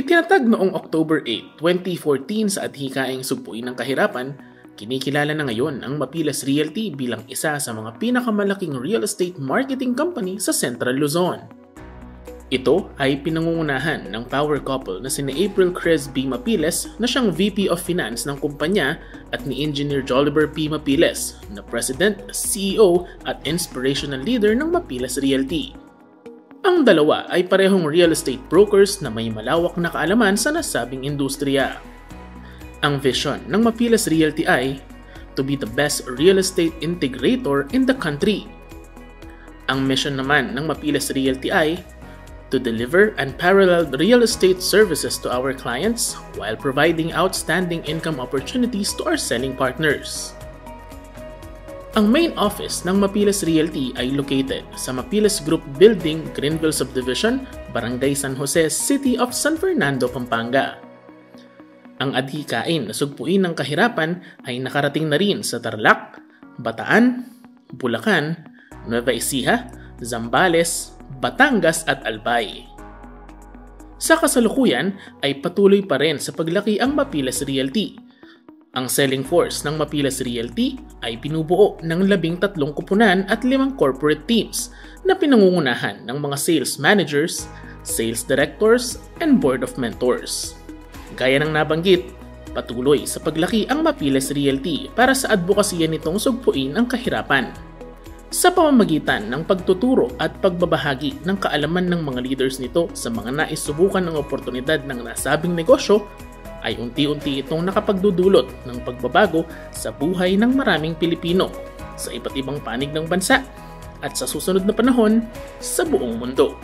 Itinatag noong October 8, 2014 sa adhikaing Sugpuin ng Kahirapan, kinikilala na ngayon ang Mapiles Realty bilang isa sa mga pinakamalaking real estate marketing company sa Central Luzon. Ito ay pinangungunahan ng power couple na sina April Crez B. Mapiles na siyang VP of Finance ng kumpanya at ni Engineer Joliver P. Mapiles na President, CEO at inspirational leader ng Mapiles Realty. Ang dalawa ay parehong real estate brokers na may malawak na kaalaman sa nasabing industriya. Ang vision ng Mapiles Realty ay to be the best real estate integrator in the country. Ang mission naman ng Mapiles Realty ay to deliver unparalleled real estate services to our clients while providing outstanding income opportunities to our selling partners. Ang main office ng Mapiles Realty ay located sa Mapiles Group Building, Greenville Subdivision, Barangay San Jose, City of San Fernando, Pampanga. Ang adhikain na Sugpuin ng Kahirapan ay nakarating na rin sa Tarlac, Bataan, Bulacan, Nueva Ecija, Zambales, Batangas at Albay. Sa kasalukuyan ay patuloy pa rin sa paglaki ang Mapiles Realty. Ang selling force ng Mapiles Realty ay binubuo ng 13 kupunan at 5 corporate teams na pinangungunahan ng mga sales managers, sales directors, and board of mentors. Gaya ng nabanggit, patuloy sa paglaki ang Mapiles Realty para sa advokasya nitong Sugpuin ang Kahirapan. Sa pamamagitan ng pagtuturo at pagbabahagi ng kaalaman ng mga leaders nito sa mga naisubukan ng oportunidad ng nasabing negosyo, ay unti-unti itong nakapagdudulot ng pagbabago sa buhay ng maraming Pilipino sa iba't ibang panig ng bansa at sa susunod na panahon sa buong mundo.